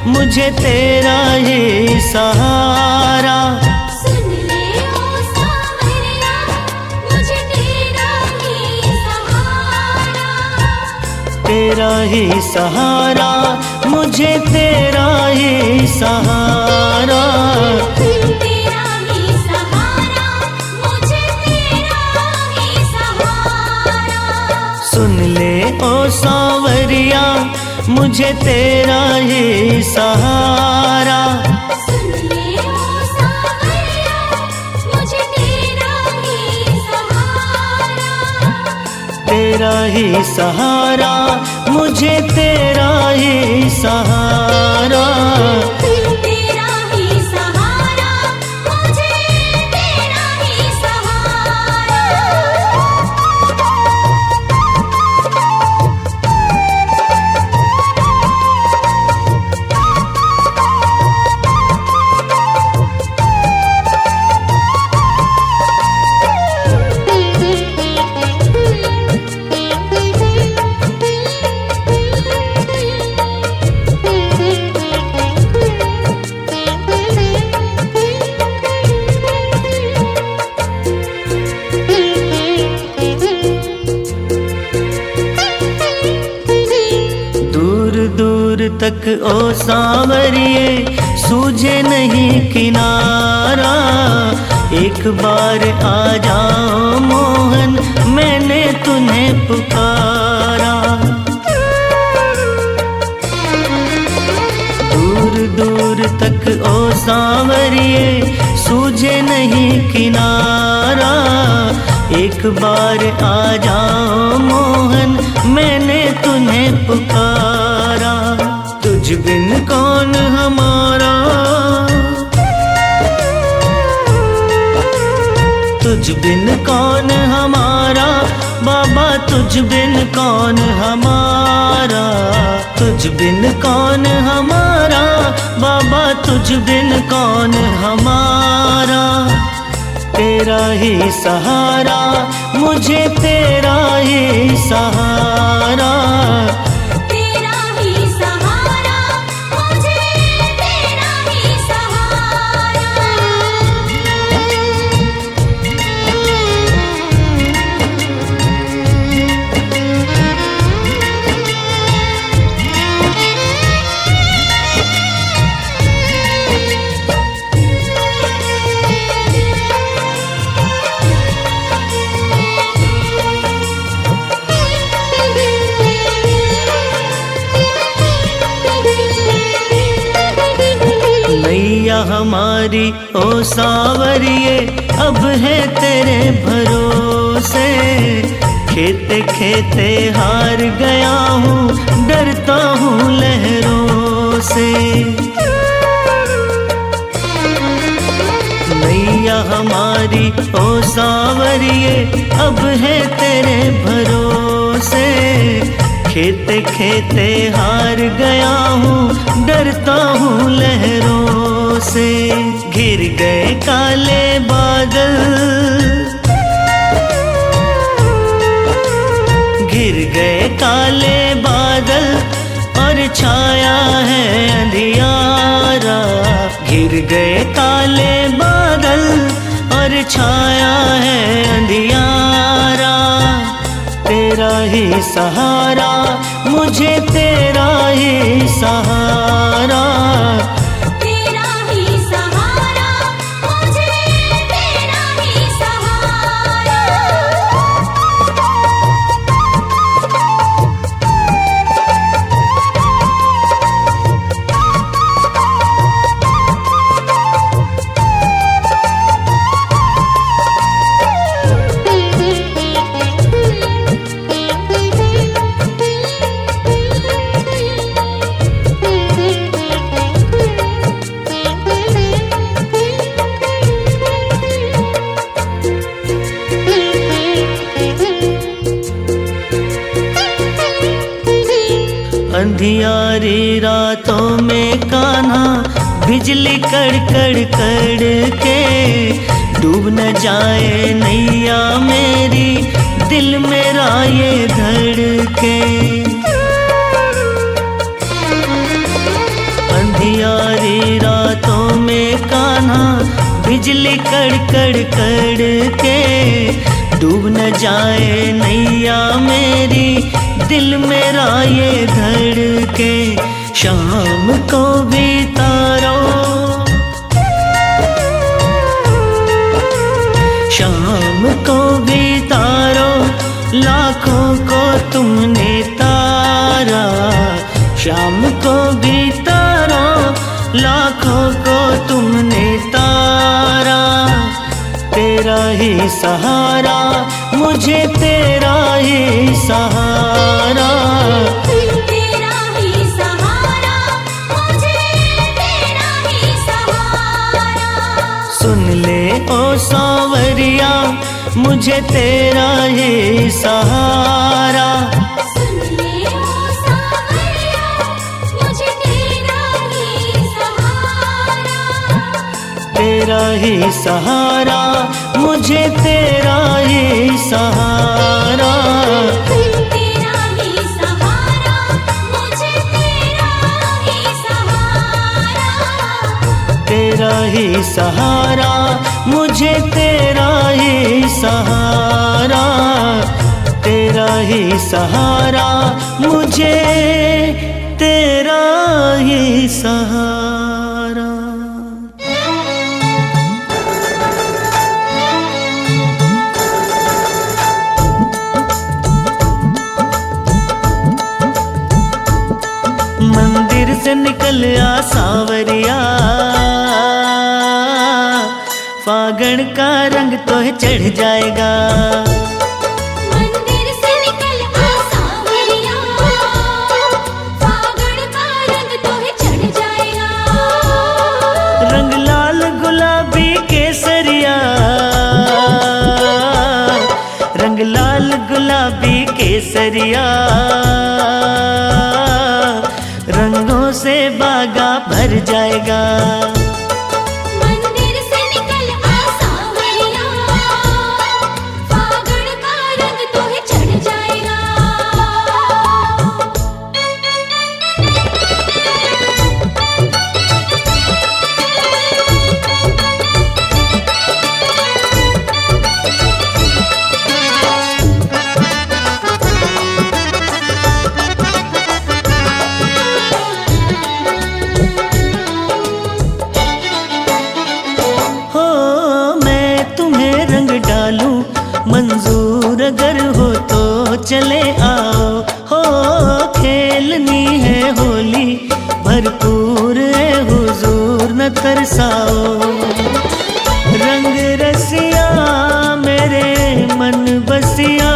मुझे तेरा ही सहारा। सुन ले ओ सांवरिया, मुझे तेरा ही सहारा। तेरा ही सहारा, मुझे तेरा ही सहारा। तेरा ही सहारा, मुझे तेरा ही सहारा। सुन ले ओ सांवरिया, मुझे तेरा ही सहारा। सुन ले ओ सांवरिया, मुझे तेरा ही सहारा। तेरा ही सहारा, मुझे तेरा ही सहारा। तेरा ही सहारा, मुझे तेरा ही सहारा। दूर दूर तक ओ सांवरिए सूझे नहीं किनारा। एक बार आ जाओ मोहन, मैंने तुम्हें पुकारा। दूर दूर तक ओ सांवरिए सूझे नहीं किनारा। एक बार आ जाओ मोहन, मैंने तुम्हें पुकारा। तुझ बिन कौन हमारा, तुझ बिन कौन हमारा बाबा, तुझ बिन कौन हमारा। तुझ बिन कौन हमारा बाबा, तुझ बिन कौन हमारा। तेरा ही सहारा, मुझे तेरा ही सहारा। तेरा ही सहारा, मुझे तेरा ही सहारा। नैया हमारी ओ सांवरिए अब है तेरे भरोसे। खेते खेते हार गया हूँ, डरता हूँ लहरों से। नैया हमारी ओ सांवरिए अब है तेरे भरोसे। खेते खेते हार गया हूँ, डरता हूँ लहरों से। घिर गए काले बादल, घिर गए काले बादल और छाया है अंधियारा। घिर गए काले बादल और छाया है अंधियारा। तेरा ही सहारा, मुझे तेरा ही सहारा। तेरा ही सहारा, मुझे तेरा ही सहारा। अंधियारी रातों में कान्हा बिजली कड़कड़ कड़ के, डूब न जाए नैया मेरी दिल मेरा ये धड़के। बिजली कड़ कड़ के डूब न जाए नैया मेरी, दिल मेरा ये धड़के। शाम को भी तारो, शाम को भी तारो, लाखों को तुमने तारा। शाम को भी तारो, लाखों को तुमने तारा। तेरा ही सहारा, मुझे तेरा ही सहारा। तेरा ही सहारा, मुझे तेरा ही सहारा। सुन ले ओ सांवरिया, मुझे तेरा ही सहारा। सुन ले ओ सांवरिया, मुझे तेरा ही सहारा। तेरा ही सहारा, मुझे तेरा ही सहारा। तेरा ही सहारा, मुझे तेरा ही सहारा। तेरा ही सहारा, मुझे तेरा ही सहारा। तेरा ही सहारा, मुझे तेरा ही सहारा। मंदिर से निकल आ सांवरिया, फागण का रंग तो चढ़ जाएगा। मंदिर से निकल आ सांवरिया, फागण का रंग तो चढ़ जाएगा। रंग लाल गुलाबी केसरिया, रंग लाल गुलाबी केसरिया। रंगों से बागा भर जाएगा। मंदिर से निकल आ सांवरिया, फागण का रंग तो चढ़ जाएगा। मंजूर अगर हो तो चले आओ, हो खेलनी है होली भरपूर है हुजूर न तरसाओ। रंग रसिया मेरे मन बसिया,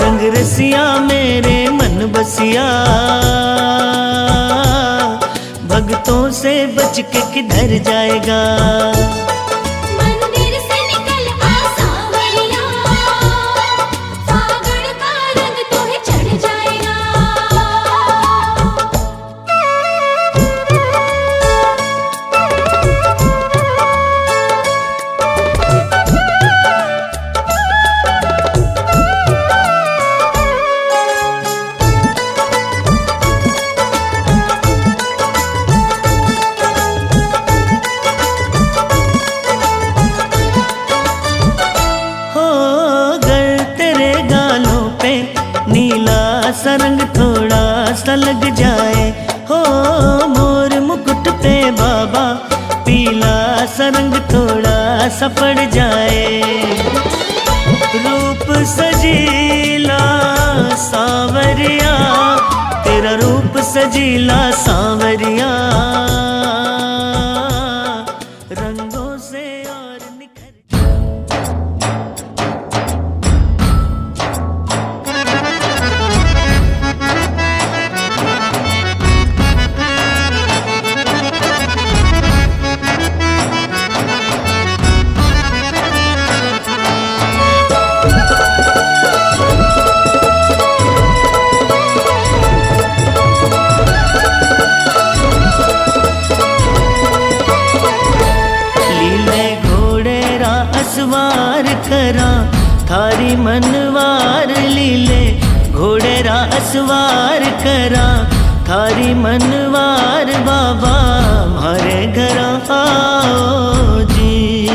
रंग रसिया मेरे मन बसिया। भक्तों से बच के किधर जाएगा। मंदिर से निकल आ सांवरिया, फागण का रंग तो चढ़ जाएगा। सा रंग थोड़ा सा लग जाए, हो मोर मुकुट पे बाबा पीला सा रंग थोड़ा सा पड़ जाए। रूप सजीला सांवरिया, तेरा रूप सजीला सांवरिया। रंगों से और निखर असवार करा थारी मनवार लीले। घोड़े रा असवार करा थारी मनवार बाबा, हमारे घर आओ जी।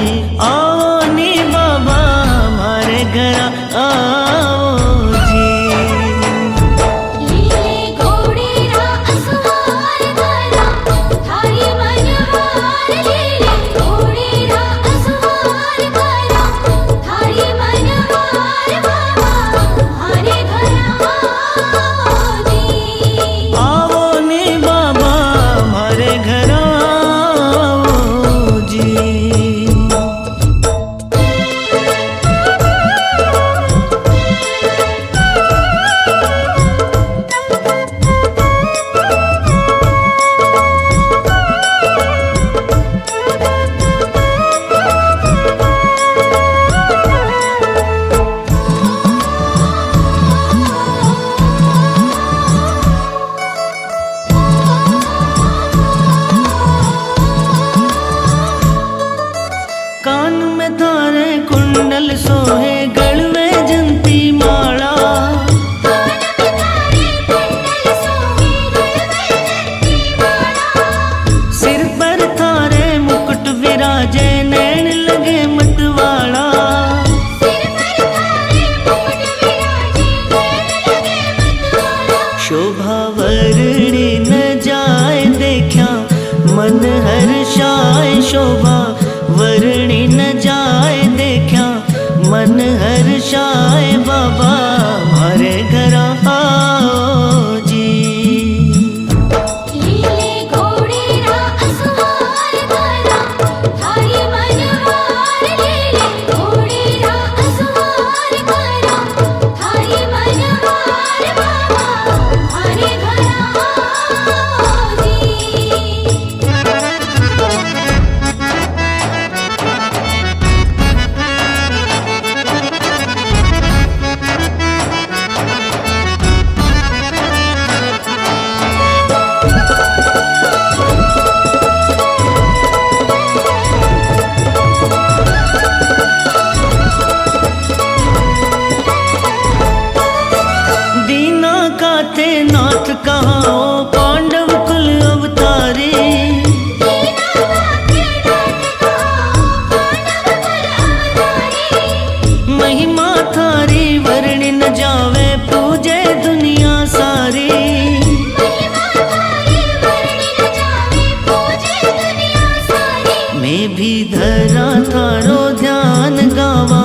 भी धरा थारो ध्यान गावा,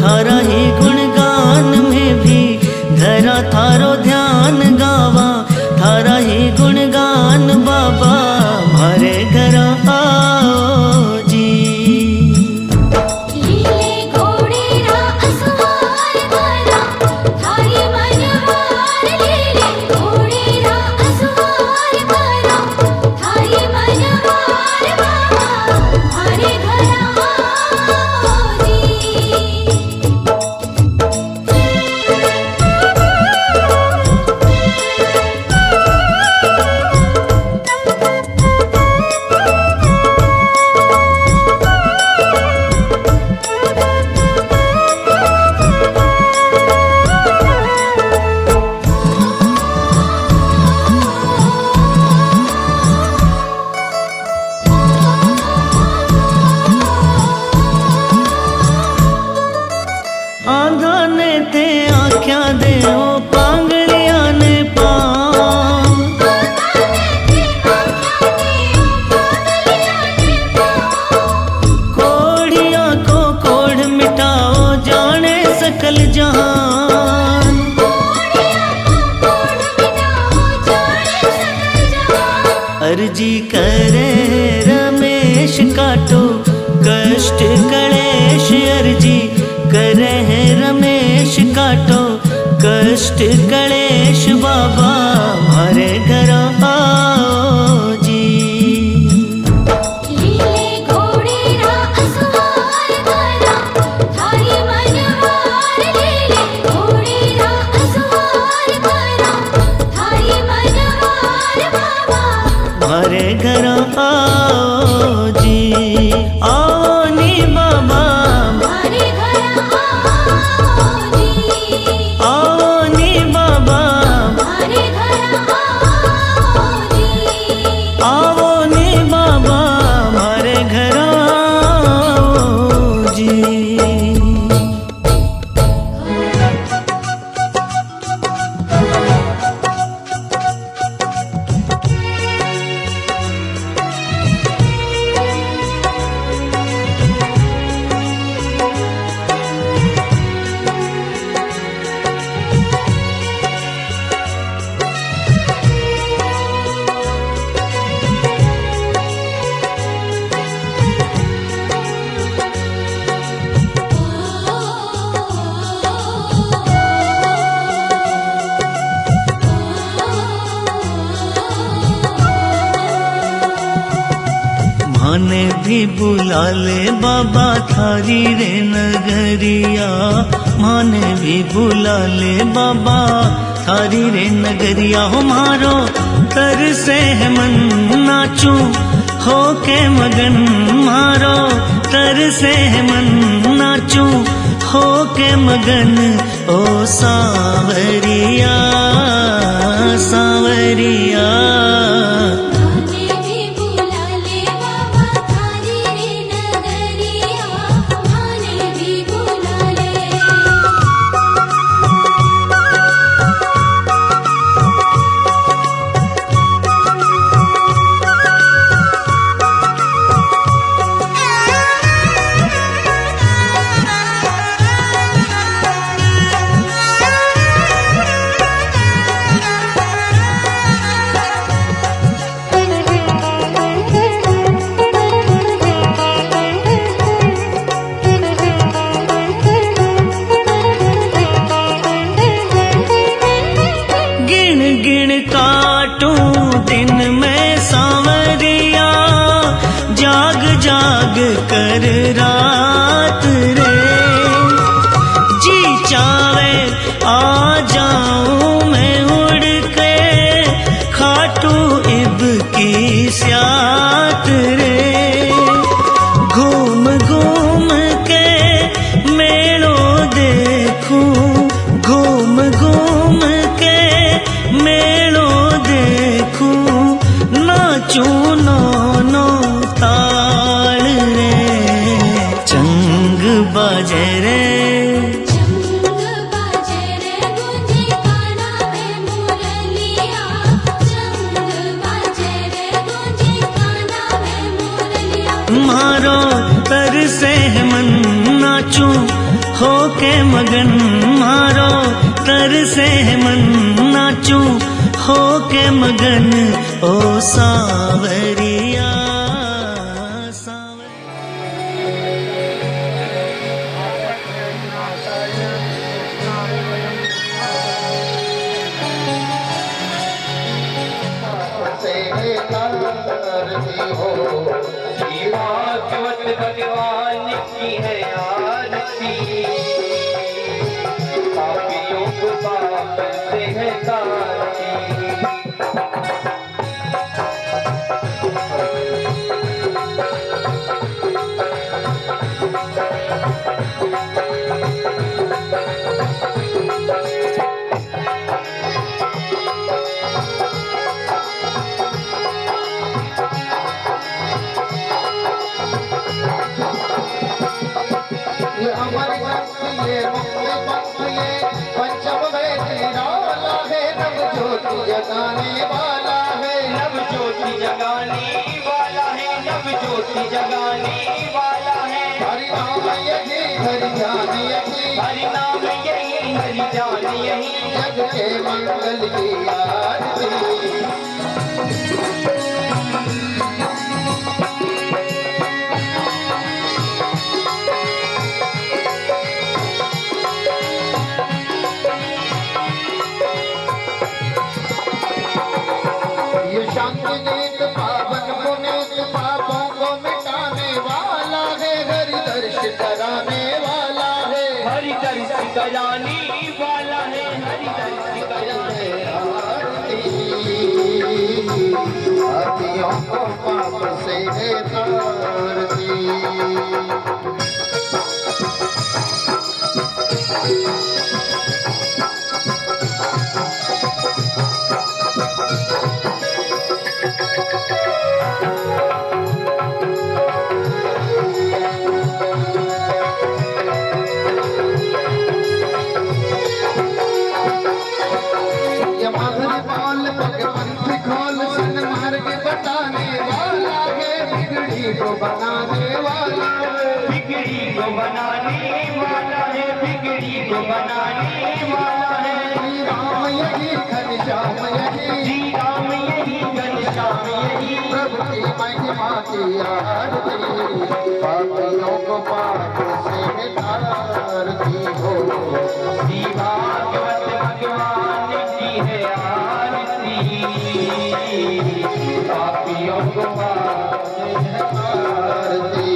थारा ही गुणगान में भी धरा थारो ध्यान गावा, थारा ही गुणगान बाबा मारे घर आओ जी। लीले घोड़े रा असवार भरा, थारी मनवार लीले घोड़े रा असवार भरा, थारी मनवार बाबा हमारे घर आओ जी। आंधा ने ते आख्या दे ओ पांगड़िया ने पाम, कोढ़िया को कोढ़ मिटाओ जाने सकल जहान। अर्जी करे रमेश काटो कष्ट कलेश, अर्जी करे है रमेश काटो कष्ट कलेश बाबा मारे घर आओ जी। लीले घोड़े रा असवार भरा, थारी मनवार लीले घोड़े रा असवार भरा, थारी मनवार बाबा मारे घर आओ जी। आओ नी बाबा हमारे घर आओ जी। आओ नी बाबा, हमारे घर आओ जी। आओ नी बाबा मारे घर आओ जी। माने भी बुला ले बाबा थारी रे नगरिया, माने भी बुला ले बाबा थारी रे नगरिया। हो मारो तर से है मन नाचू हो के मगन, मारो तर से है मन नाचू हो के मगन। ओ सावरिया सावरिया, माने भी बुला ले बाबा थारी रे नगरिया, माने भी बुला ले। कर रात रे जी चावे आ जाऊं मैं उड़ के खाटू इब की स्यात रे घूम घूम के मेलो देखूं घूम घूम के मेलो देखूं नाचूं नो ताल रे चंग बाजे रे चंग बाजे रे गुंजी काना में मुरलिया चंग बाजे रे गुंजी काना में मुरलिया। मारो तरसे है मन नाचूं हो के मगन मारो तरसे है मन नाचूं हो के मगन ओ सावरिया भगवान की है आरती पापियों को पाप से है काटी जगाने वाला है नव ज्योति जगाने वाला है नव ज्योति जगाने वाला है हरि नाम यही हरि जान यही हरि नाम यही हरि जान यही जग के मंगल की आरती शांति नीत पावन पुनीत पापों को मिटाने वाला है हरि दर्श कराने वाला है हरि दर्श कराने वाला है हरि दर्श कराने हाथियों को पाप से तारती बनाने वाला है बिगड़ी को बनाने वाला है बिगड़ी को बनाने वाला है श्री राम यही घनश्याम यही श्री राम यही घनश्याम यही प्रभु की महिमा की आरती पापियों को पाप से तारती हो श्री भागवत भगवान की है आरती पापियों को पाप से आरती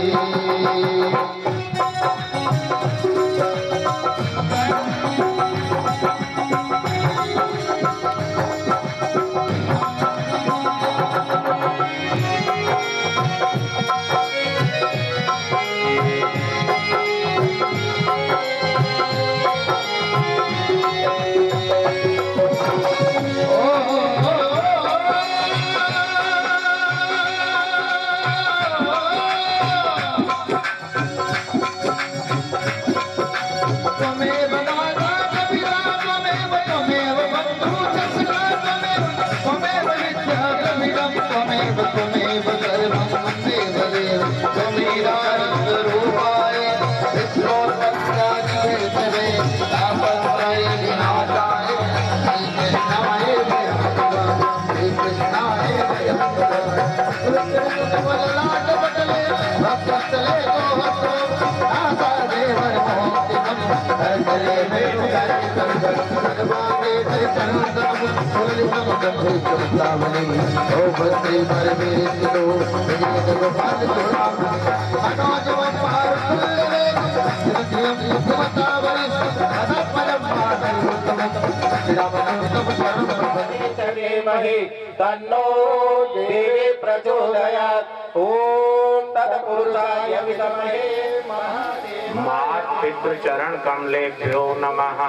तन्नो देवी प्रचोदयात् ओम तत्पुरुषाय विद्महे मातृ चरण कमलेभ्यो नमः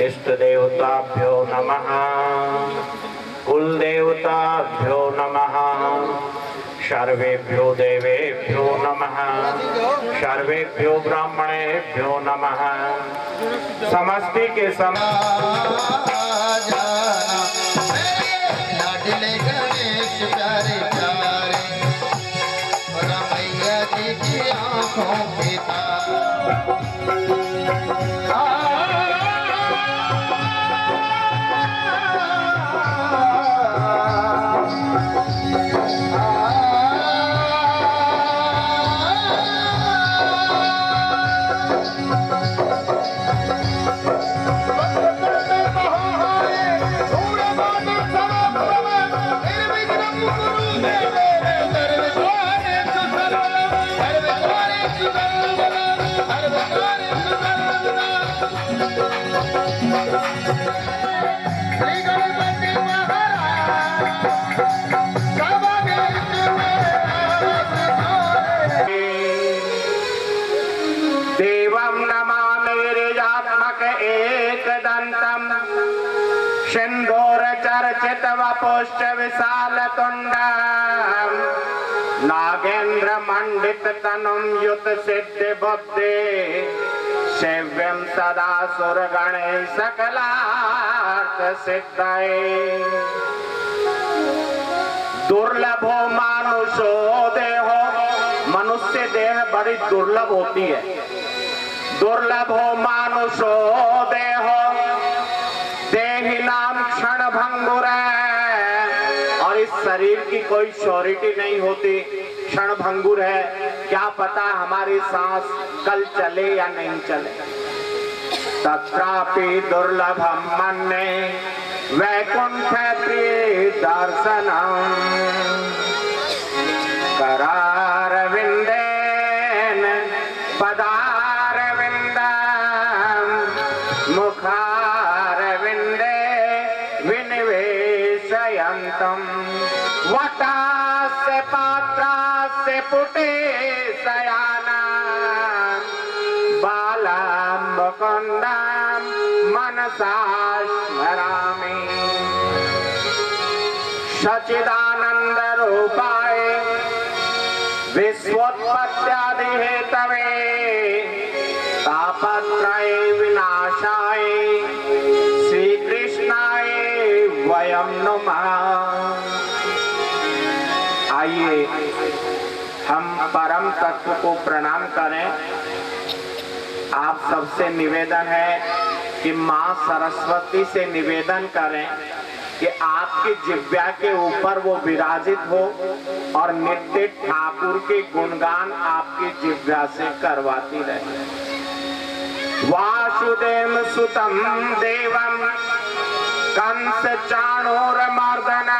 इष्ट देवताभ्यो नमः कुल देवताभ्यो नमः सर्वेभ्यो देवेभ्यो नमः सर्वेभ्यो ब्राह्मणेभ्यो नमः समस्ति के ललाटचित वपुश्च विशालतुण्डं नागेन्द्र मंडित तनुं युत सिद्धि बुद्धि सेव्यं सदा सुरगणे सकलार्थ सिद्धये दुर्लभो मानुषो देहो। मनुष्य देह बड़ी दुर्लभ होती है। दुर्लभो मानुषो देहो देहि नाम क्षण भंगुर। और इस शरीर की कोई श्योरिटी नहीं होती, क्षण भंगुर है। क्या पता हमारी सांस कल चले या नहीं चले। तत्रापि दुर्लभम मन्ये वैकुंठ प्रिय दर्शनम करारविंदेन पदारविंदम मुखारविंदे विनिवेशयन्तम वटास्य पात्रास्य पुटे शयानम बालम मुकुंदम मनसा स्मरामि सच्चिदानंद रूपाय विश्वोत्पत्त्यादि हेतवे तापत्रय विनाशाय श्री कृष्णाय वयं नमः। आइए हम परम तत्व को प्रणाम करें। आप सबसे निवेदन है कि मां सरस्वती से निवेदन करें कि आपकी जिह्वा के ऊपर वो विराजित हो और नित्य ठाकुर के गुणगान आपकी जिह्वा से करवाती रहे। वासुदेव सुतम देवम कंस चाणूरमर्दनम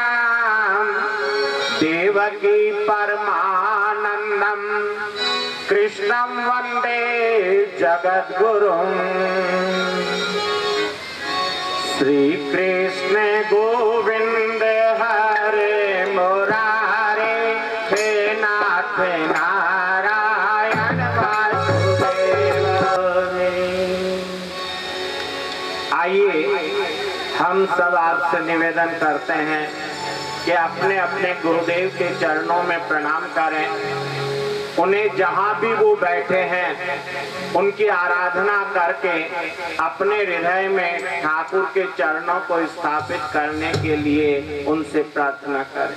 देवकी परमानंदम कृष्णं वंदे जगद्गुरुं। श्री कृष्ण गोविंद हरे मुरारे हे नाथ नारायण वासुदेव। आइए हम सब आपसे निवेदन करते हैं कि अपने अपने गुरुदेव के चरणों में प्रणाम करें। उन्हें जहां भी वो बैठे हैं उनकी आराधना करके अपने हृदय में ठाकुर के चरणों को स्थापित करने के लिए उनसे प्रार्थना करें।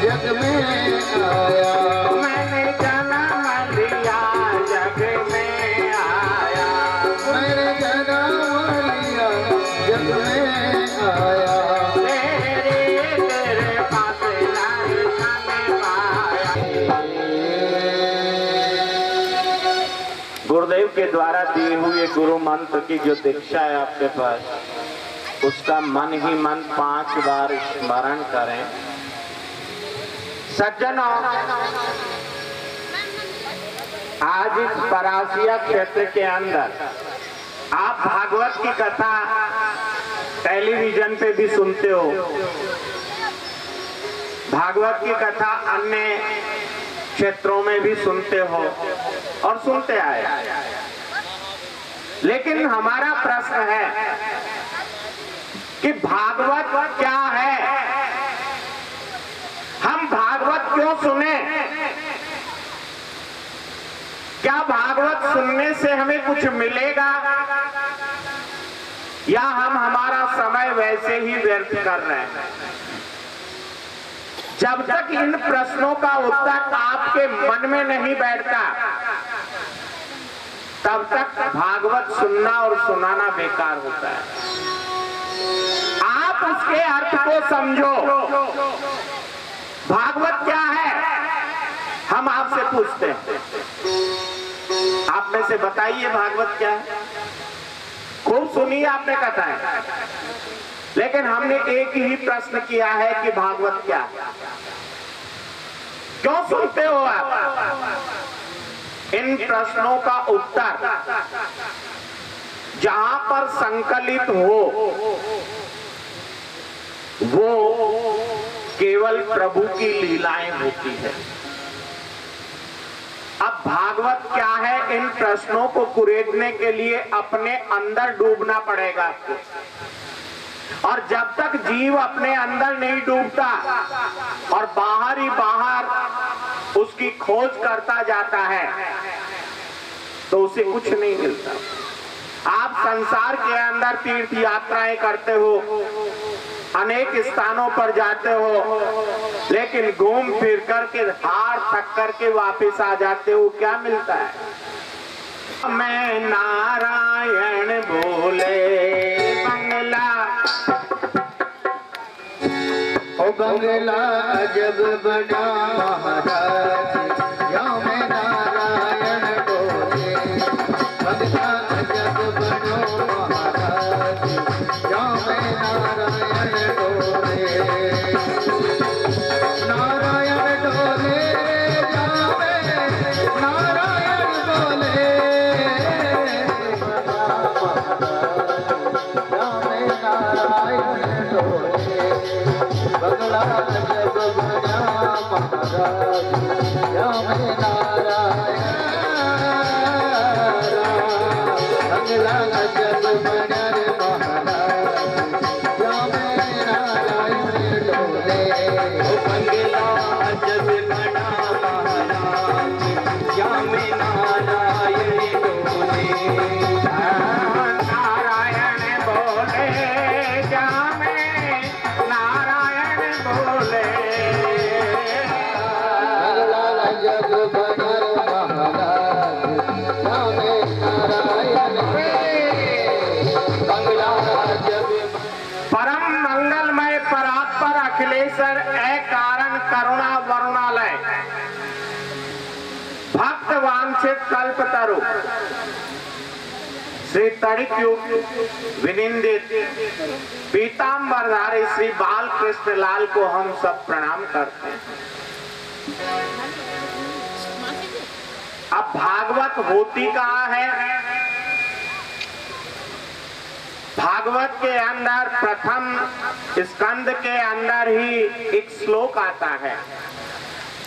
जग में आया मैंने जन्म लिया जग में आया। मैंने जन्म लिया जग में आया। तेरे पास दर्शन पाया। गुरुदेव के द्वारा दिए हुए गुरु मंत्र की जो दीक्षा है आपके पास, उसका मन ही मन 5 बार स्मरण करें। सज्जनों, आज इस परासिया क्षेत्र के अंदर आप भागवत की कथा टेलीविजन पे भी सुनते हो, भागवत की कथा अन्य क्षेत्रों में भी सुनते हो और सुनते आए। लेकिन हमारा प्रश्न है कि भागवत क्या है? हम भागवत क्यों सुने? क्या भागवत सुनने से हमें कुछ मिलेगा या हम हमारा समय वैसे ही व्यर्थ कर रहे हैं? जब तक इन प्रश्नों का उत्तर आपके मन में नहीं बैठता तब तक भागवत सुनना और सुनाना बेकार होता है। आप उसके अर्थ को समझो। भागवत क्या है? हम आपसे पूछते हैं, आप में से बताइए भागवत क्या है? खूब सुनिए आपने कथाएं, लेकिन हमने एक ही प्रश्न किया है कि भागवत क्या है? क्यों सुनते हो आप? इन प्रश्नों का उत्तर जहां पर संकलित हो वो केवल प्रभु की लीलाएं होती है। अब भागवत क्या है, इन प्रश्नों को कुरेदने के लिए अपने अंदर डूबना पड़ेगा आपको। और जब तक जीव अपने अंदर नहीं डूबता और बाहर ही बाहर उसकी खोज करता जाता है तो उसे कुछ नहीं मिलता। आप संसार के अंदर तीर्थ यात्राएं करते हो, अनेक स्थानों पर जाते हो, लेकिन घूम फिर करके हार थक करके वापस आ जाते हो, क्या मिलता है? मैं नारायण बोले बंगला, ओ बंगला जब बना महाराज, या मैं नारायण बोले। बंगला जब बनो महाराज, या मैं नारायण बोले। नारायण डोले जावे, नारायण बोले। या मैं नारायण डोले। बंगला जब बना महाराज, या मैं नारायण। बंगला जब बना रे महाराज, या मैं नारायण डोले। ओ बंगला जब बना महाराज, या मैं नारायण डोले। नारायण बोले जामे, नारायण बोले। बंगला जब बना रे महाराज, या मैं नारायण डोले। बंगला जब परम मंगलमय परात्पर अखिलेश्वर कारण करुणा वरुणालय भक्त वांछित कल्पतरु श्री तड़िक्युक्त विनिंदित पीतांबरधारी श्री बाल कृष्ण लाल को हम सब प्रणाम करते हैं। अब भागवत होती कहाँ है? भागवत के अंदर प्रथम स्कंद के अंदर ही एक श्लोक आता है,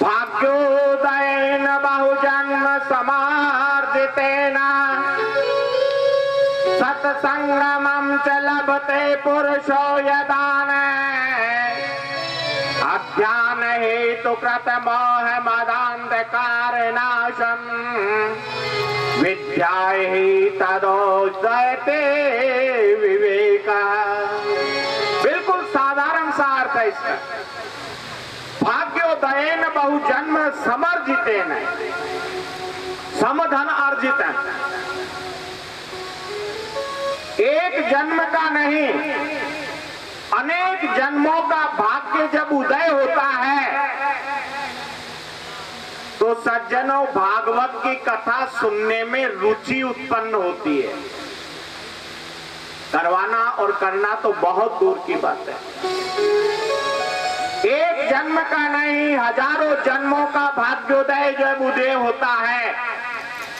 भाग्योदयेन बहुजन्म समार्जितेन सत्संगमं च लभते पुरुषो यदान अज्ञान हेतु कृत मोह मदान्धकार नाशम विद्या ही तदोदयते विवेक। बिल्कुल साधारण सा अर्थ है इसका। भाग्योदयेन बहुजन्म समर्जितेन, समधन अर्जितन, एक जन्म का नहीं अनेक जन्मों का भाग्य जब उदय होता है तो सज्जनों भागवत की कथा सुनने में रुचि उत्पन्न होती है। करवाना और करना तो बहुत दूर की बात है। एक जन्म का नहीं हजारों जन्मों का भाग्योदय जब उदय होता है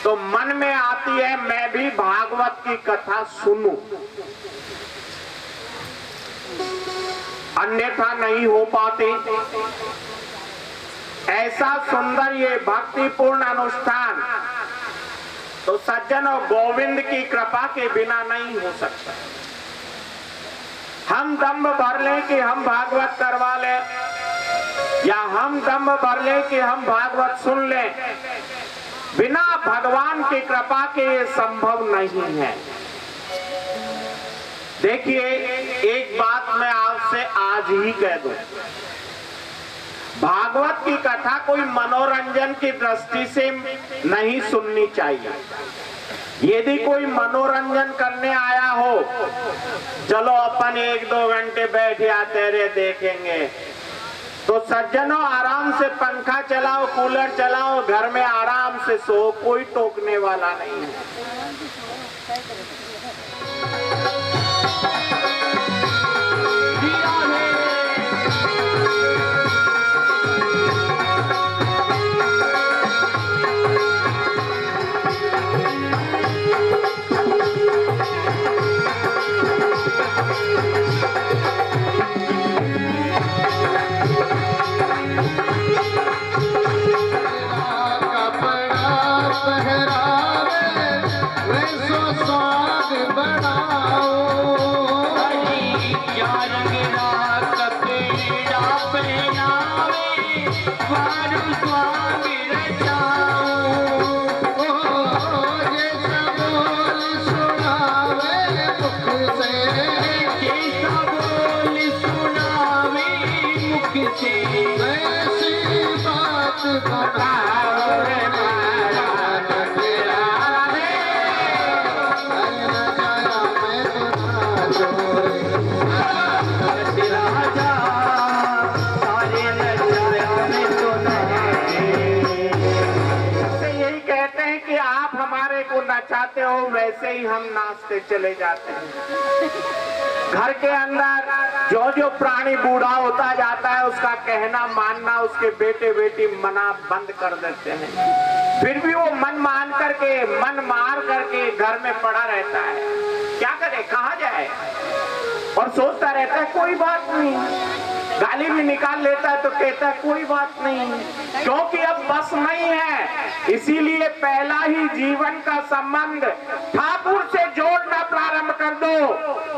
तो मन में आती है मैं भी भागवत की कथा सुनूं, अन्यथा नहीं हो पाती। ऐसा सुंदर ये भक्तिपूर्ण अनुष्ठान तो सज्जनों गोविंद की कृपा के बिना नहीं हो सकता। हम दम्भ भर ले कि हम भागवत करवा ले, या हम दम्भ भर ले कि हम भागवत सुन ले, बिना भगवान की कृपा के ये संभव नहीं है। देखिए एक बात मैं आपसे आज ही कह दूं, भागवत की कथा कोई मनोरंजन की दृष्टि से नहीं सुननी चाहिए। यदि कोई मनोरंजन करने आया हो, चलो अपन 1-2 घंटे बैठ आते रहे देखेंगे, तो सज्जनों आराम से पंखा चलाओ, कूलर चलाओ, घर में आराम से सो, कोई टोकने वाला नहीं है। बारू स्वामी रचाऊं जैसा बोल सुनावे मुख से जैसा बोल सुनावे मुख से वैसी बात बताओ रे महाराज तेरा रे नजारा मैं बना जोरे राजा सारे नजारा में से यही कहते हैं कि आप हमारे को नचाते हो, वैसे ही हम नाचते चले जाते हैं। घर के अंदर जो जो प्राणी बूढ़ा होता जाता है उसका कहना मानना उसके बेटे बेटी मना बंद कर देते हैं, फिर भी वो मन मार करके घर में पड़ा रहता है। क्या करे, कहाँ जाए, और सोचता रहता है कोई बात नहीं, गाली भी निकाल लेता है तो कहता है कोई बात नहीं, क्योंकि अब बस नहीं है। इसीलिए पहला ही जीवन का संबंध ठाकुर से जोड़ना प्रारंभ कर दो,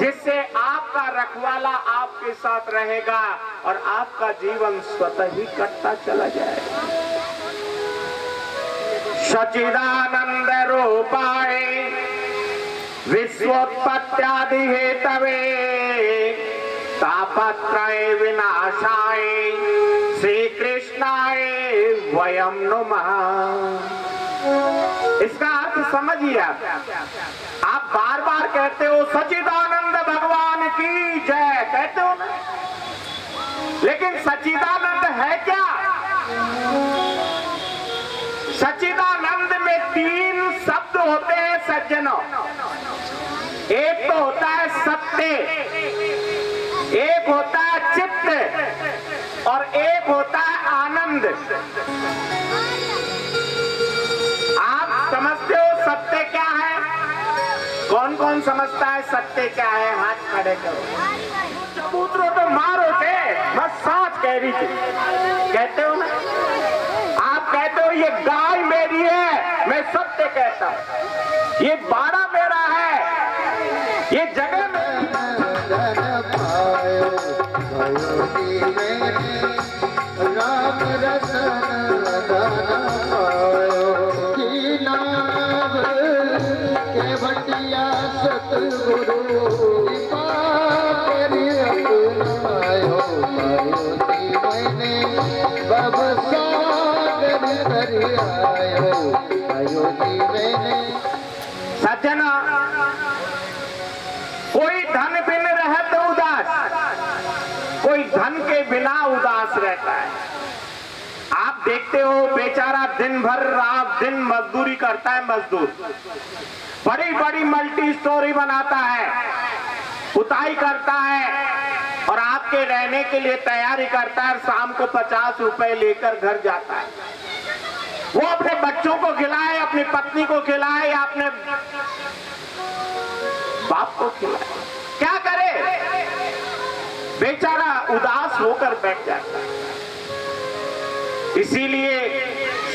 जिससे आपका रखवाला आपके साथ रहेगा और आपका जीवन स्वतः ही कटता चला जाएगा। सच्चिदानंद रूपाय विश्वोत्पत्त्यादि हेतवे तापत्रय विनाशाय श्री कृष्णाय वयम नमः। इसका अर्थ समझिए, आप बार बार कहते हो सच्चिदानंद भगवान की जय, कहते हो ना, लेकिन सच्चिदानंद है क्या? सच्चिदानंद में 3 शब्द होते हैं सज्जनों। एक तो होता है सत्य, एक होता है चित्त और एक होता है आनंद। आप समझते हो सत्य क्या है? कौन कौन समझता है सत्य क्या है? हाथ खड़े करो। चबूतरों तो मारो के, बस सांच कह रही थी, कहते हो ना। आप कहते हो ये गाय मेरी है, मैं सत्य कहता हूं, ये बाड़ा मेरा है, ये जगह मेरी है। राम रतन के भटिया सतगुरु मैंने बब सागर आयो मैंने। सज्जना, कोई धन बिन रहे तो उदास, कोई धन के बिना उदास रहता है। आप देखते हो बेचारा दिन भर रात दिन मजदूरी करता है, मजदूर बड़ी बड़ी मल्टी स्टोरी बनाता है, पुताई करता है और आपके रहने के लिए तैयारी करता है। शाम को 50 रुपए लेकर घर जाता है। वो अपने बच्चों को खिलाए, अपनी पत्नी को खिलाए या अपने बाप को खिलाए, क्या करे? बेचारा उदास होकर बैठ जाता है। इसीलिए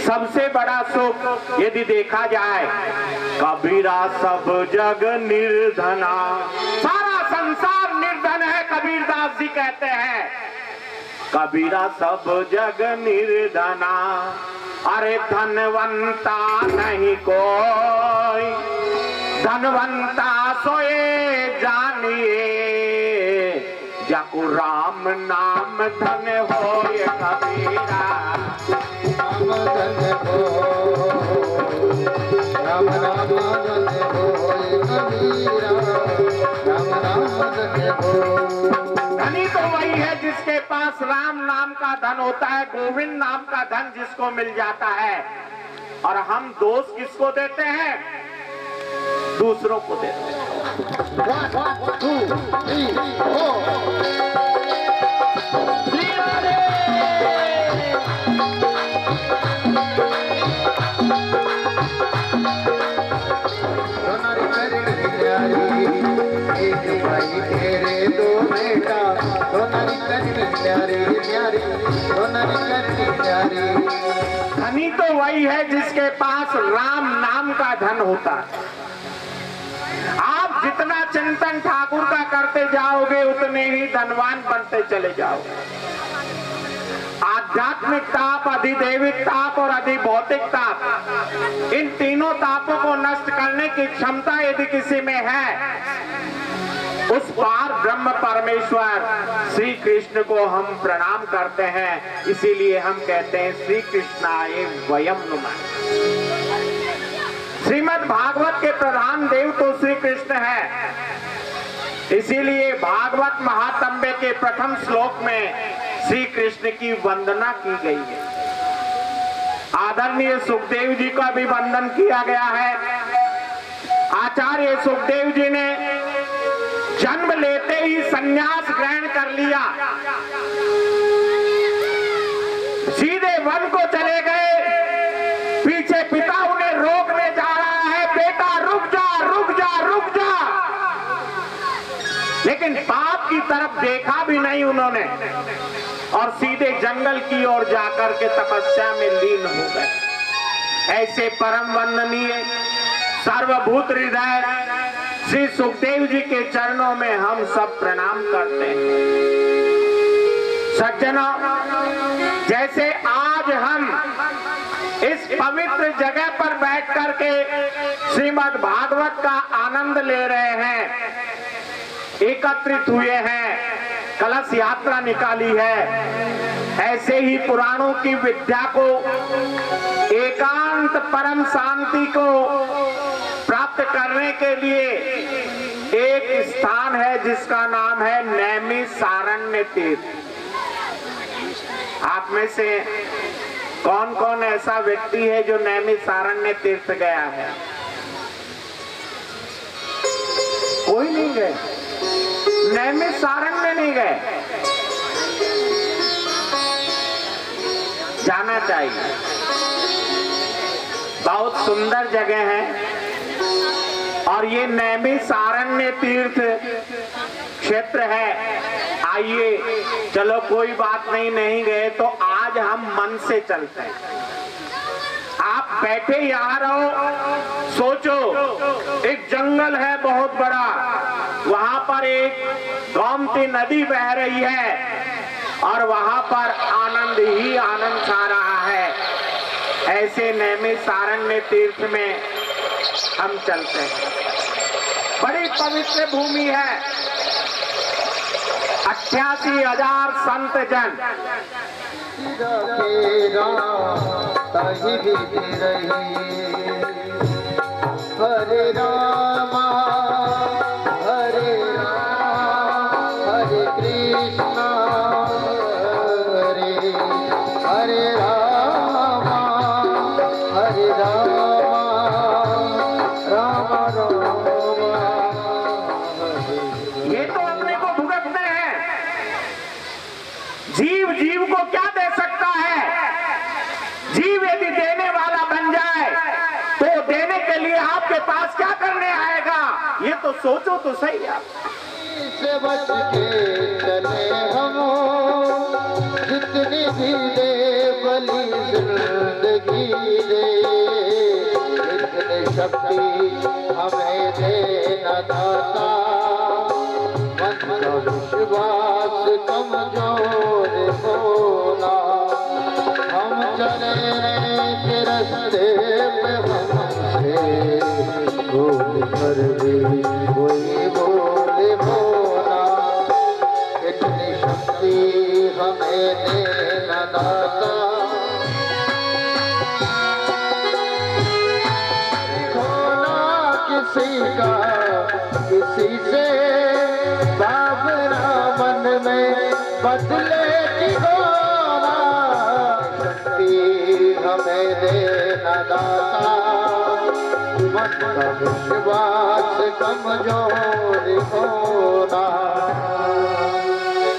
सबसे बड़ा सुख यदि देखा जाए, कबीरा सब जग निर्धना, सारा संसार निर्धन है, कबीरदास जी कहते हैं। कबीरा सब जग निर्धना, अरे धनवंता नहीं कोई, धनवंता सोए जानिए, जाको राम नाम धन होय कबीरा। राम धन हो, राम राम धन होय कबीरा, राम राम धन हो। धनी तो वही है जिसके पास राम नाम का धन होता है, गोविंद नाम का धन जिसको मिल जाता है। और हम दोष किसको देते हैं? दूसरों को देते हैं। 1 2 3 4 धनी तो वही है जिसके पास राम नाम का धन होता है। आप जितना चिंतन ठाकुर का करते जाओगे उतने ही धनवान बनते चले जाओगे। आज आध्यात्मिक ताप, अधिदैविक ताप और अधिभौतिक ताप, इन तीनों तापों को नष्ट करने की क्षमता यदि किसी में है, उस पार ब्रह्म परमेश्वर श्री कृष्ण को हम प्रणाम करते हैं। इसीलिए हम कहते हैं श्री कृष्णाय वयम नुमः। श्रीमद् भागवत के प्रधान देव तो श्री कृष्ण है। इसीलिए भागवत महात्म्य के प्रथम श्लोक में श्री कृष्ण की वंदना की गई है। आदरणीय सुखदेव जी का भी वंदन किया गया है। आचार्य सुखदेव जी ने जन्म लेते ही संन्यास ग्रहण कर लिया, सीधे वन को चले गए। पीछे पिता उन्हें रोकने जा रहा है, बेटा रुक जा रुक जा रुक जा, लेकिन पाप की तरफ देखा भी नहीं उन्होंने और सीधे जंगल की ओर जाकर के तपस्या में लीन हो गए। ऐसे परम वंदनीय सर्वभूत हृदय श्री सुखदेव जी के चरणों में हम सब प्रणाम करते हैं। सज्जनों, जैसे आज हम इस पवित्र जगह पर बैठ करके श्रीमद् भागवत का आनंद ले रहे हैं, एकत्रित हुए हैं, कलश यात्रा निकाली है, ऐसे ही पुराणों की विद्या को, एकांत परम शांति को प्राप्त करने के लिए एक स्थान है जिसका नाम है नैमिषारण्य तीर्थ। आप में से कौन कौन ऐसा व्यक्ति है जो नैमिषारण्य तीर्थ गया है? कोई नहीं गए, नैमिषारण्य नहीं गए। जाना चाहिए, बहुत सुंदर जगह है। और ये नैमिषारण्य तीर्थ क्षेत्र है। आइए, चलो कोई बात नहीं, नहीं गए तो आज हम मन से चलते हैं। आप बैठे यहाँ रहो, सोचो एक जंगल है बहुत बड़ा, वहां पर एक गोमती नदी बह रही है और वहां पर आनंद ही आनंद छा रहा है। ऐसे नैमिषारण्य तीर्थ में हम चलते हैं। बड़ी पवित्र भूमि है, 88,000 संत जन। हरे रामा हरे राम हरे कृष्णा हरे हरे रामा हरे रामा राम राम ये तो अपने को भुगतते हैं। जीव जीव को क्या दे सकता है? जीव यदि देने वाला बन जाए तो देने के लिए आपके पास क्या करने आएगा? ये तो सोचो तो सही आप। से बच के चले हम, जितनी भी दे बली जिंदगी दे, इतनी शक्ति हमें देना दाता, मन का विश्वास कमजोर होना। हम चले के रास्ते पे हमसे भूल कर भी कोई बोले बोला, इतनी शक्ति हमें देना दाता। खोना किसी का किसी से भावना मन में बदले की होना, शक्ति हमें देना दाता, मन का विश्वास कमजोर होना।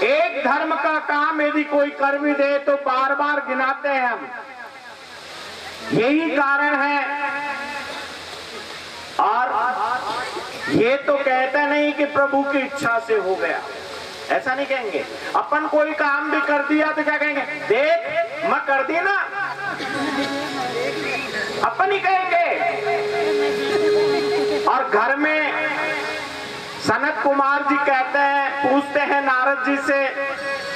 एक धर्म का काम यदि कोई कर भी दे तो बार बार गिनाते हैं हम। यही कारण है। और ये तो कहते नहीं कि प्रभु की इच्छा से हो गया, ऐसा नहीं कहेंगे। अपन कोई काम भी कर दिया तो क्या कहेंगे? देख मैं कर दी ना, अपन ही कहेंगे। और घर में सनत कुमार जी कहते हैं, पूछते हैं नारद जी से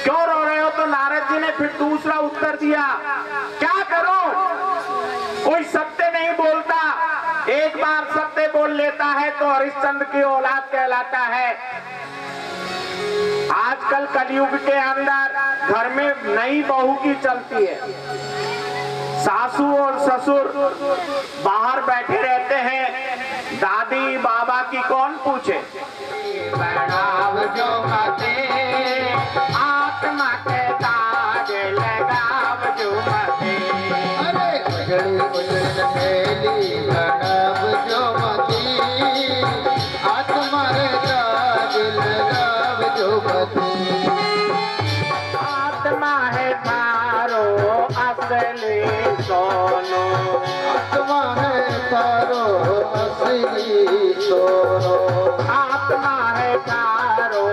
क्यों रो रहे हो? तो नारद जी ने फिर दूसरा उत्तर दिया, क्या करो, कोई सत्य नहीं बोलता, एक बार सत्य बोल लेता है तो हरिश्चंद्र की औलाद कहलाता है। आजकल कलयुग के अंदर घर में नई बहू की चलती है, सासू और ससुर बाहर बैठे रहते हैं, दादी बाबा की कौन पूछे। बढ़ाव जो मते आत्मा के ताज लगाव जो मते। अरे उजड़ी उजड़ मेली बढ़ाव जो मती, आत्मा रे ताज लगाव जो मती। आत्मा है थारो असली सोनो, आत्मा है तारो असली सोनो, आत्मा है थारो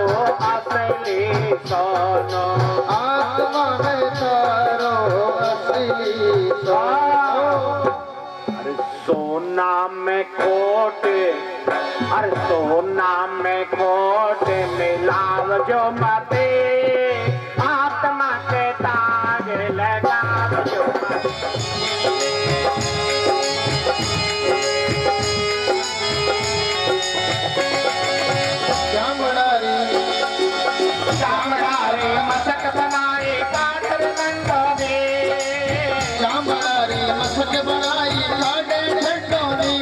असली सोनो। आत्मा है तारो असली सोनो। अरे सोना में खोट, अरे सोना में खोट मिलाव जो मते, आत्मा के ताज लगाव जो मते। चामड़ारे मसक बनाए काठर डंडों में, चामड़ारी मसक बनाई काटे ठंडों में,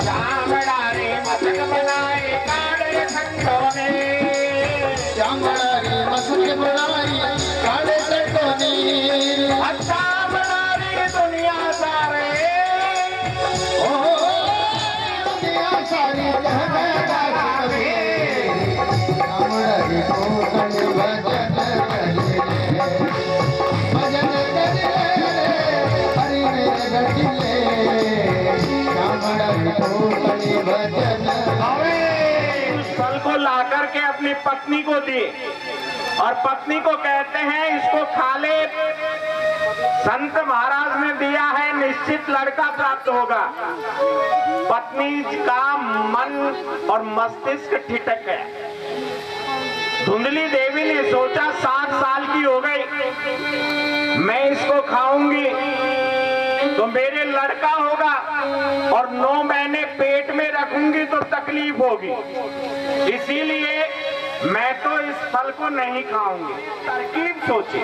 चामड़ारे मसक बनाए काठर डंडों में, चामड़ारी मसक बनाई काटे ठंडों में। अच्छा बनारी दुनिया सारे, ओ दुनिया सारी जहां चामड़ारी को कण भजन करे, भजन करे हरि ने गटिले, चामड़ारी को कण भजन। उस फल को ला करके अपनी पत्नी को दी और पत्नी को कहते हैं इसको खा ले, संत महाराज ने दिया है, निश्चित लड़का प्राप्त होगा। पत्नी का मन और मस्तिष्क ठिठक है। धुंधली देवी ने सोचा 7 साल की हो गई, मैं इसको खाऊंगी तो मेरे लड़का होगा और 9 महीने पेट में रखूंगी तो तकलीफ होगी, इसीलिए मैं तो इस फल को नहीं खाऊंगी। तरकीब सोची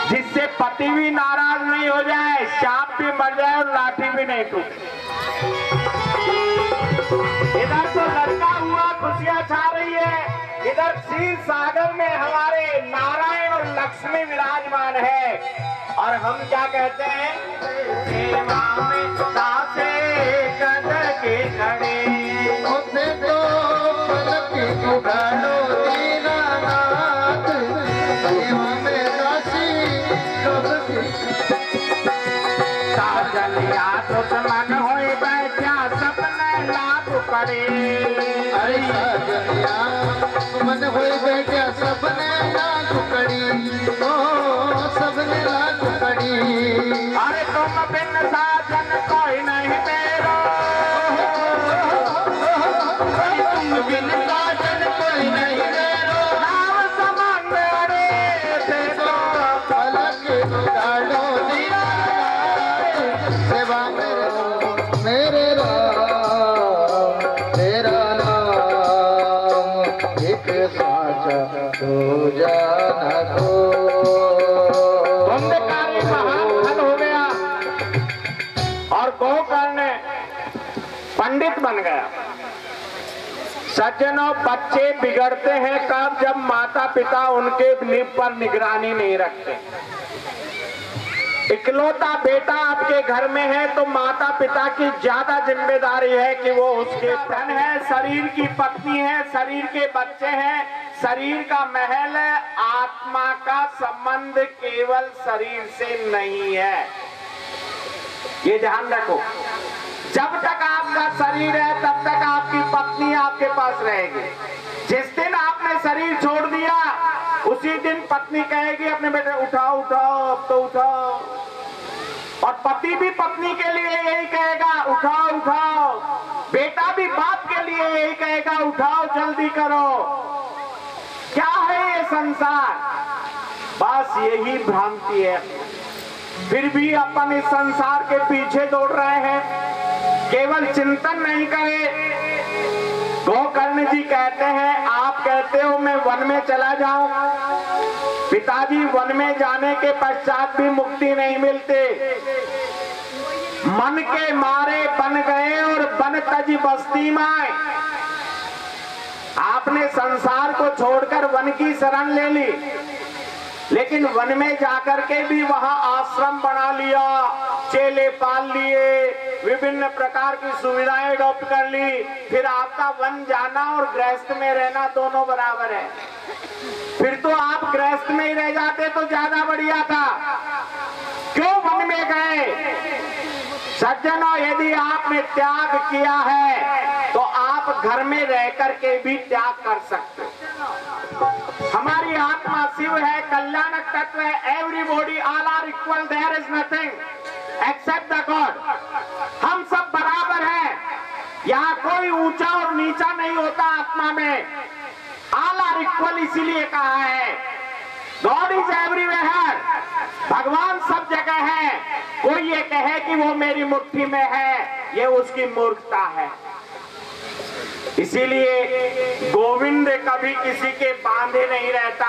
जिससे पति भी नाराज नहीं हो जाए, सांप भी मर जाए और लाठी भी नहीं टूटे। इधर तो लड़का हुआ, खुशियां छा रही है, इधर क्षीर सागर में हमारे नारायण और लक्ष्मी विराजमान है, और हम क्या कहते हैं, सेवा में दासे कद के खड़े, उसे तो पलक उड़ालो दीनानाथ, सेवा में दासी कब की। साजलिया दुश्मन होए बैठा सपने लाभ करे, अरे साजनिया मन होए बैठा सबने लाख कड़ी, ओ सबने लाख कड़ी। अरे तुम बिन साजन कोई नहीं मेरो, तुम बिन साजन कोई नहीं मेरो, नाव समान अरे थे तो पलक उड़ालो दीनानाथ, सेवा मेरे राम, तेरा नाम एक साचा तो जाना को। धुंधकारी महाफल हो गया और गोकर्ण पंडित बन गया। सज्जनों, बच्चे बिगड़ते हैं कब, जब माता पिता उनके पर निगरानी नहीं रखते। इकलौता बेटा आपके घर में है तो माता पिता की ज्यादा जिम्मेदारी है कि वो उसके धन है, शरीर की पत्नी है, शरीर के बच्चे हैं, शरीर का महल है। आत्मा का संबंध केवल शरीर से नहीं है, ये ध्यान रखो। जब तक आपका शरीर है तब तक आपकी पत्नी आपके पास रहेगी। जिस दिन आपने शरीर छोड़ दिया उसी दिन पत्नी कहेगी अपने बेटे उठाओ उठाओ अब तो उठाओ, और पति भी पत्नी के लिए यही कहेगा उठाओ उठाओ, बेटा भी बाप के लिए यही कहेगा उठाओ जल्दी करो। क्या है ये संसार? बस यही भ्रांति है। फिर भी अपन इस संसार के पीछे दौड़ रहे हैं, केवल चिंतन नहीं करे। गोकर्ण जी कहते हैं, आप कहते हो मैं वन में चला जाऊं, पिताजी वन में जाने के पश्चात भी मुक्ति नहीं मिलती। मन के मारे बन गए और बन तजी बस्ती माए। आपने संसार को छोड़कर वन की शरण ले ली, लेकिन वन में जाकर के भी वहां आश्रम बना लिया, चेले पाल लिए, विभिन्न प्रकार की सुविधाएं अडॉप्ट कर ली। फिर आपका वन जाना और गृहस्थ में रहना दोनों बराबर है। फिर तो आप गृहस्थ में ही रह जाते तो ज्यादा बढ़िया था। क्यों वन में गए? सज्जनों, यदि आपने त्याग किया है तो आप घर में रह करके भी त्याग कर सकते। हमारी आत्मा शिव है, कल्याणक तत्व है। Everybody all are equal, there is nothing except the God. हम सब बराबर हैं, यहाँ कोई ऊंचा और नीचा नहीं होता आत्मा में। ऑल आर इक्वल इसीलिए कहा है। गॉड इज एवरीवेयर, भगवान सब जगह है। कोई ये कहे कि वो मेरी मुट्ठी में है, ये उसकी मूर्खता है। इसीलिए गोविंद कभी किसी के बांधे नहीं रहता।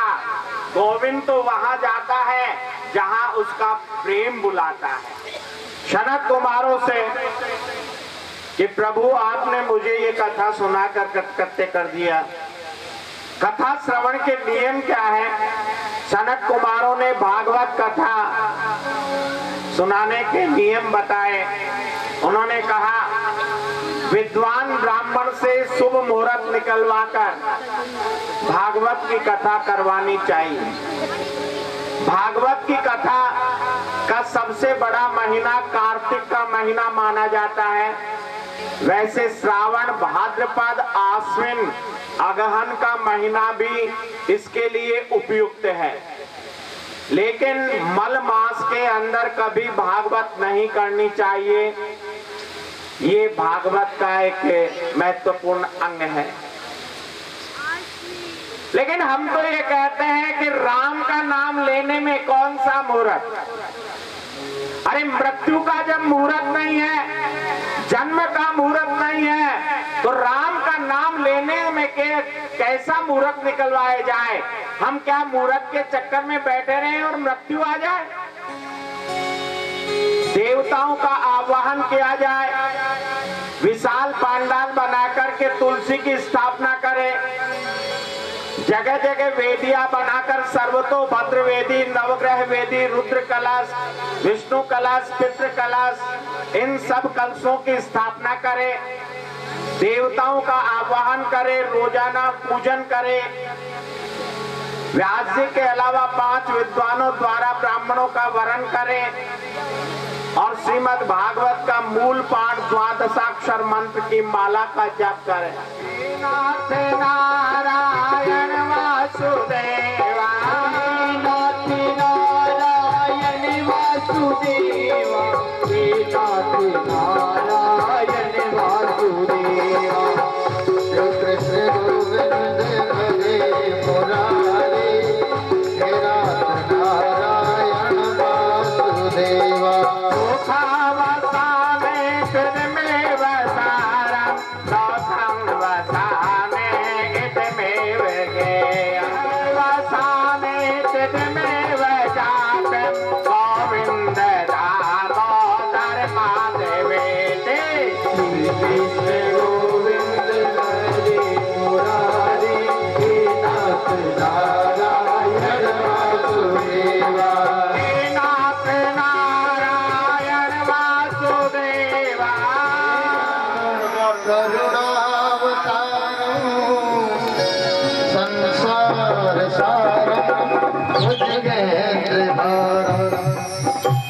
गोविंद तो वहां जाता है जहां उसका प्रेम बुलाता है। सनत कुमारों से कि प्रभु आपने मुझे ये कथा सुना कर दिया, कथा श्रवण के नियम क्या है? सनत कुमारों ने भागवत कथा सुनाने के नियम बताए। उन्होंने कहा, विद्वान ब्राह्मण से शुभ मुहूर्त निकलवाकर भागवत की कथा करवानी चाहिए। भागवत की कथा का सबसे बड़ा महीना कार्तिक का महीना माना जाता है। वैसे श्रावण, भाद्रपद, आश्विन, अगहन का महीना भी इसके लिए उपयुक्त है। लेकिन मल मास के अंदर कभी भागवत नहीं करनी चाहिए। ये भागवत का एक महत्वपूर्ण अंग है। लेकिन हम तो ये कहते हैं कि राम का नाम लेने में कौन सा मुहूर्त? अरे मृत्यु का जब मुहूर्त नहीं है, जन्म का मुहूर्त नहीं है, तो राम का नाम लेने में कैसा मुहूर्त निकलवाया जाए? हम क्या मुहूर्त के चक्कर में बैठे रहे और मृत्यु आ जाए? देवताओं का आवाहन किया जाए, विशाल पांडाल बनाकर के तुलसी की स्थापना करें, जगह जगह वेदियां बनाकर सर्वतोभद्र वेदी, नवग्रह वेदी, रुद्र कलश, विष्णु कलश, पितृ कलश, इन सब कलशों की स्थापना करें, देवताओं का आवाहन करें, रोजाना पूजन करें। व्यास जी के अलावा 5 विद्वानों द्वारा ब्राह्मणों का वरण करें और श्रीमद् भागवत का मूल पाठ द्वादशाक्षर मंत्र की माला का जप करें। नाथ नारायण वासुदेवा, नाथ नारायण वासुदेवा, नाथ नारायण वासुदेवा। श्री कृष्ण गोविंद हरे मुरारी, हे नाथ नारायण वासुदेवा।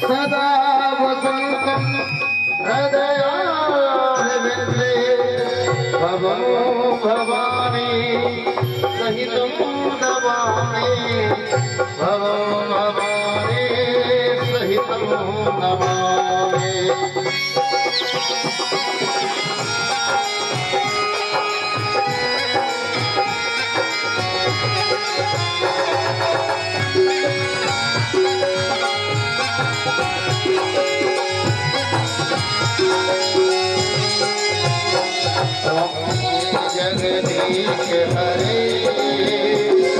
सदा वसंतम हृदयारविंदे, भवो भवानी सहितं नमामि, भवो भवानी सहितं नमामि। जगदीश हरे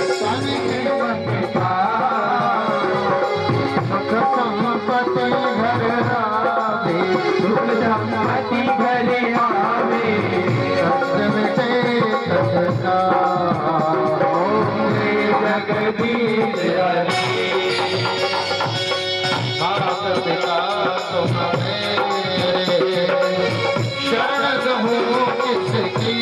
स्वामी के बंदा सुख संपत्ति घर आवे सुख संपत्ति घर आवे कष्ट मिटे कष्टा जगदीश हरे माता पिता तुम्हारे शरण हो किसकी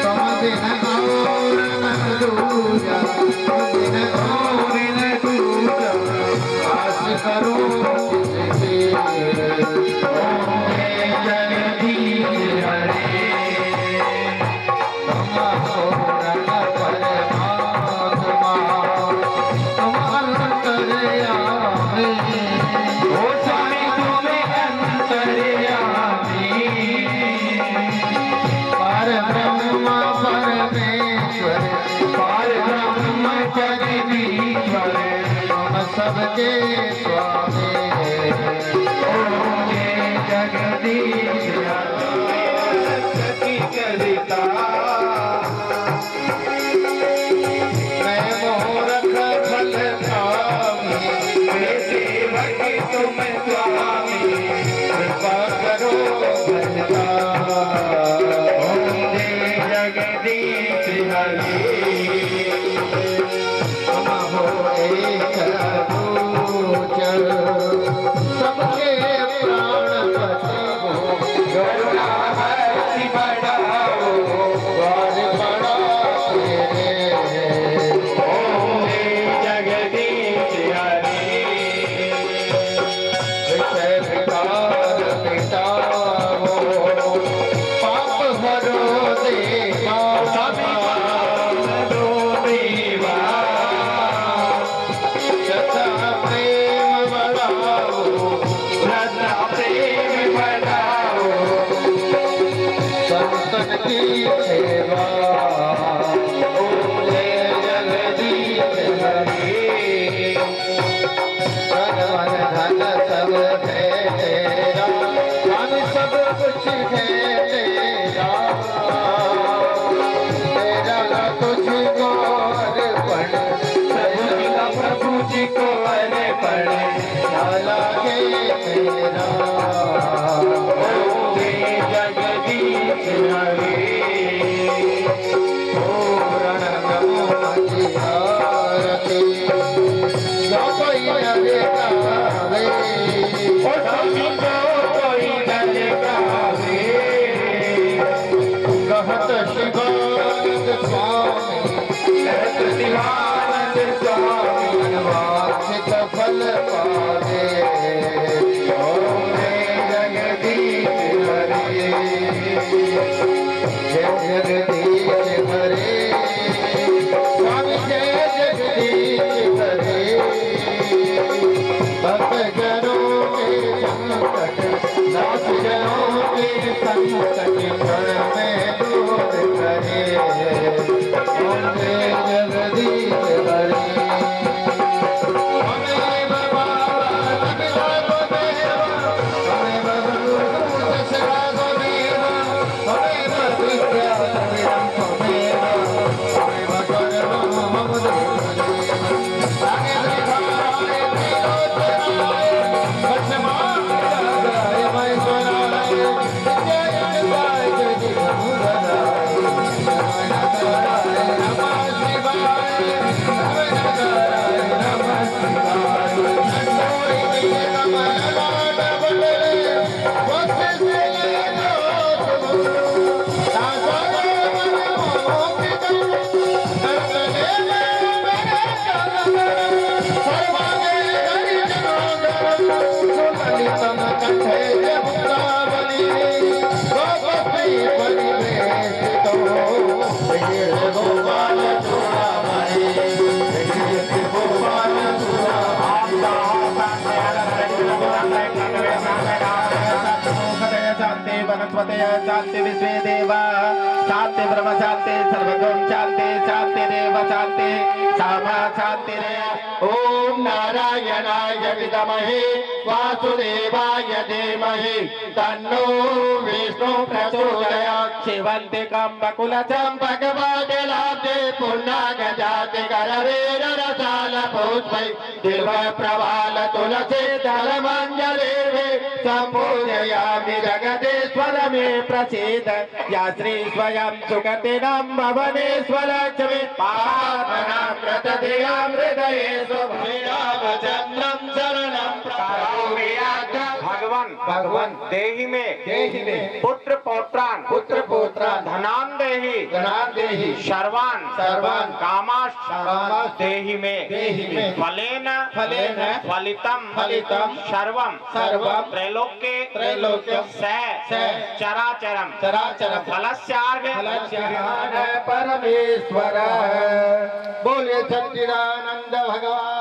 तुम दिन और न दूजा दिन और न दूजा आस करो किसकी जगदीश हरे तुम हो परमात्मा तुम अंतर्यामी हो स्वामी तुम्हें अंतर्यामी परब्रह्म परमेश्वर परब्रह्म जगदीश्वर तुम सबके स्वामी ओहे जगदीश की कविता मैं मोरख फल स्वामी सेवक तुम स्वामी कृपा करो भजता ओहे जगदीश हरे तुम हो एक गोचर सबके प्राणपति हो गरुड़ा हरि बढ़ाओ द्वार बड़ा तेरे ओहे जगदीश हरे विषय विकार मिटाओ पाप हरो देवा हरो देवा सदा प्रेम बढ़ाओ सदा प्रेम बढ़ाओ संतन की सेवा ओहे जगदीश हरे धन वन धन सब है तेरा धन सब कुछ है तेरा तेरा तुझको अर्पण प्रभु जी को अर्पण लागे तेरा ओहे जगदीश हरे पूर्ण नमो आरती जो कोई न गावे ओ सभी को कोई न गावे कहत शिवानंद स्वामी कहत शिवानंद स्वामी मनवांछित फल पावे ओहे जगदीश हरे जय जगदीश हरे स्वामी जय जगदीश हरे भक्त जनों के संकट दास जनों के संकट क्षण में दूर करे ओहे जगदीश हरे हमें बाबा कपिला को देवा हमें बबलू दशरा को देवा हमें विद्या विरम को देवा हमें भगवान राम देवा आगे दिखाए त्रिलोचनाय लक्ष्मण राय मैं सोनाय जय जय जय धनुधराय नमः शिवाय नमः शिवाय नंदोरी के कमल लाट बदले वक्त से लो तुम दासा मन मोहित दर्शने मेरे चरण सर्वांगे हरि जनोदर सुललितम कंठे मुक्तावली गोपति परिवेशितो विजय गोपाल चूड़ामणि विजय गोपाल चूड़ामणि वनस्पतय शांति विश्वे देवा शांति ब्रह्म शांति सर्वगुण शांति शांति देव शांति सामा शांति ओम नारायणाय विद्महे वासुदेवाय धीमहि तन्नो विष्णु प्रचोदयात् शिवन्तिकं बकुलचं भगवदलाब्धे पुण्यगजाति करवीर रसाल पुष्पै दिव्य प्रवाल तुलसी दलमञ्जलेर्वे सम्पूजयामि जगदीश्वर मे प्रसीद या श्री स्वयं सुगतिनां भवनेश्वरलक्ष्मी पावनां प्रतिदिनं हृदये शुभरामचन्द्रं शरणं प्रपद्ये भगवान देहि में पुत्र पौत्रान धनान देहि सर्वान कामाश्च देहि में फलेन फलितम सर्वं त्रैलोक्य चराचरम फलस्यार्घ परमेश्वर बोले सच्चिदानंद भगवान